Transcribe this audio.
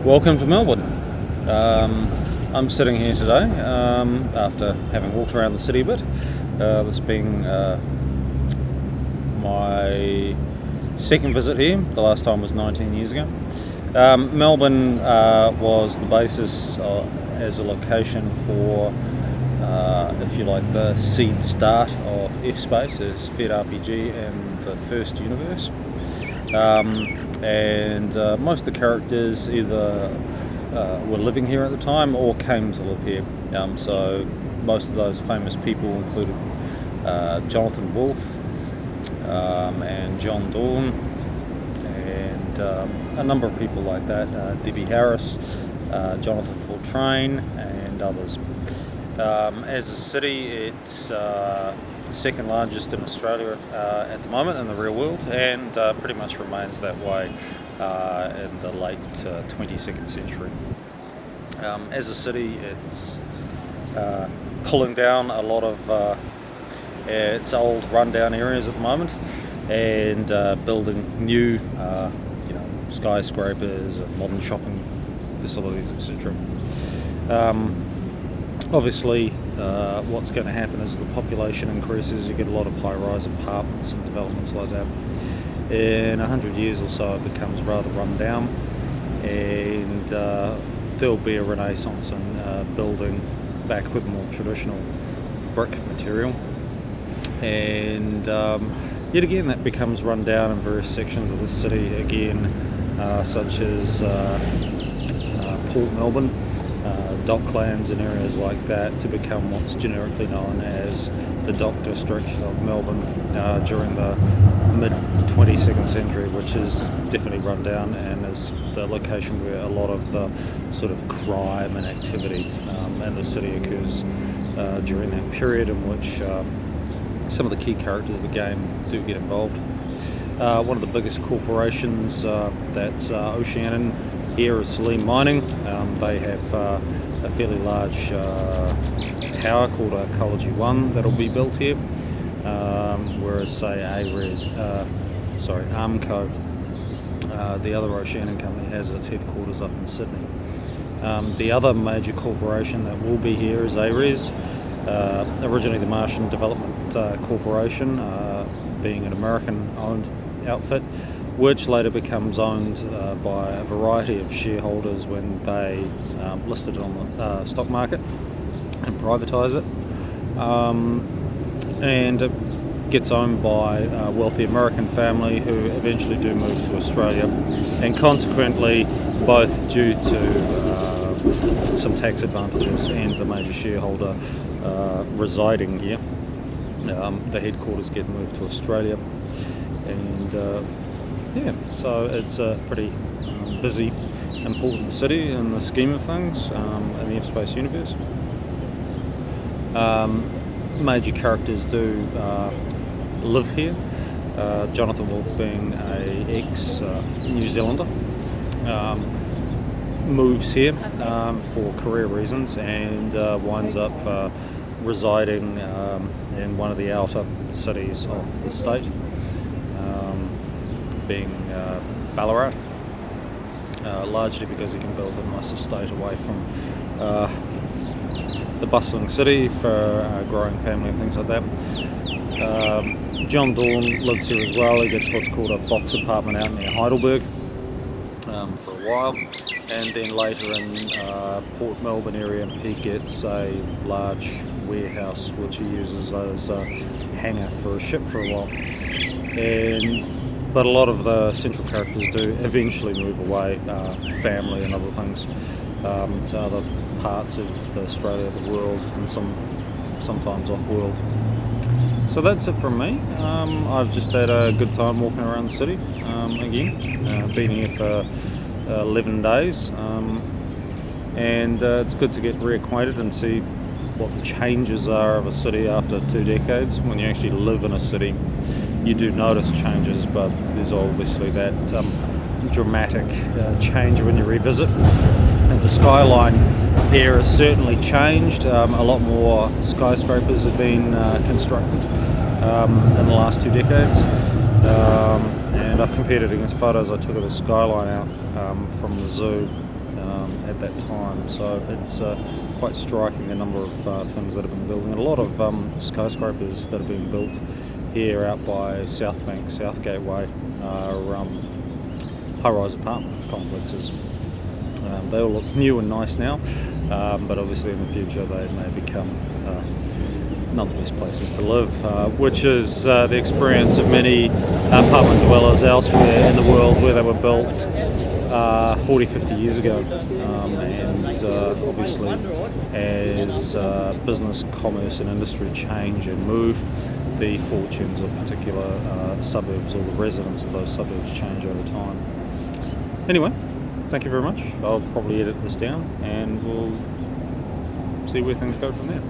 Welcome to Melbourne. I'm sitting here today after having walked around the city a bit. This being my second visit here. The last time was 19 years ago. Melbourne was the basis as a location for, if you like, the seed start of FSpaceRPG and the first universe. And most of the characters either were living here at the time or came to live here. So most of those famous people included Jonathan Wolfe and John Dawn and a number of people like that, Debbie Harris, Jonathan Fortrain and others. As a city, it's the second largest in Australia at the moment in the real world, and pretty much remains that way in the late 22nd century. As a city, it's pulling down a lot of its old rundown areas at the moment and building new skyscrapers and modern shopping facilities, etc. Obviously, what's going to happen as the population increases, you get a lot of high-rise apartments and developments like that. In 100 years or so, it becomes rather run down, and there'll be a renaissance in building back with more traditional brick material. And yet again, that becomes run down in various sections of the city again, such as Port Melbourne, Docklands and areas like that, to become what's generically known as the Dock District of Melbourne during the mid-22nd century, which is definitely run down and is the location where a lot of the sort of crime and activity in the city occurs during that period, in which some of the key characters of the game do get involved. One of the biggest corporations that's Oceanian here is Saline Mining. They have a fairly large tower called Ecology One that'll be built here, whereas say Armco, the other Oceanian company, has its headquarters up in Sydney. The other major corporation that will be here is ARES, originally the Martian Development Corporation, being an American-owned outfit, which later becomes owned by a variety of shareholders when they listed it on the stock market and privatise it. And it gets owned by a wealthy American family who eventually do move to Australia, and consequently, both due to some tax advantages and the major shareholder residing here, the headquarters get moved to Australia. And so it's a pretty busy, important city in the scheme of things in the F-Space universe. Major characters do live here. Jonathan Wolfe, being a ex-New Zealander, moves here for career reasons and winds up residing in one of the outer cities of the state, being Ballarat, largely because he can build a nice estate away from the bustling city for a growing family and things like that. John Dawn lives here as well. He gets what's called a box apartment out near Heidelberg for a while, and then later in Port Melbourne area he gets a large warehouse which he uses as a hangar for a ship for a while. But a lot of the central characters do eventually move away, family and other things, to other parts of Australia, the world, and sometimes off-world. So that's it from me. I've just had a good time walking around the city again. Been here for 11 days, and it's good to get reacquainted and see what the changes are of a city after 2 decades. When you actually live in a city, you do notice changes, but there's obviously that dramatic change when you revisit. And the skyline here has certainly changed. A lot more skyscrapers have been constructed in the last 2 decades. And I've compared it against photos I took of the skyline out from the zoo at that time. So it's quite striking the number of things that have been building, and a lot of skyscrapers that have been built here out by South Bank, South Gateway, are high-rise apartment complexes. They all look new and nice now, but obviously in the future they may become not the best places to live, which is the experience of many apartment dwellers elsewhere in the world where they were built 40, 50 years ago. And obviously as business, commerce and industry change and move, the fortunes of particular suburbs, or the residents of those suburbs, change over time. Anyway, thank you very much. I'll probably edit this down and we'll see where things go from there.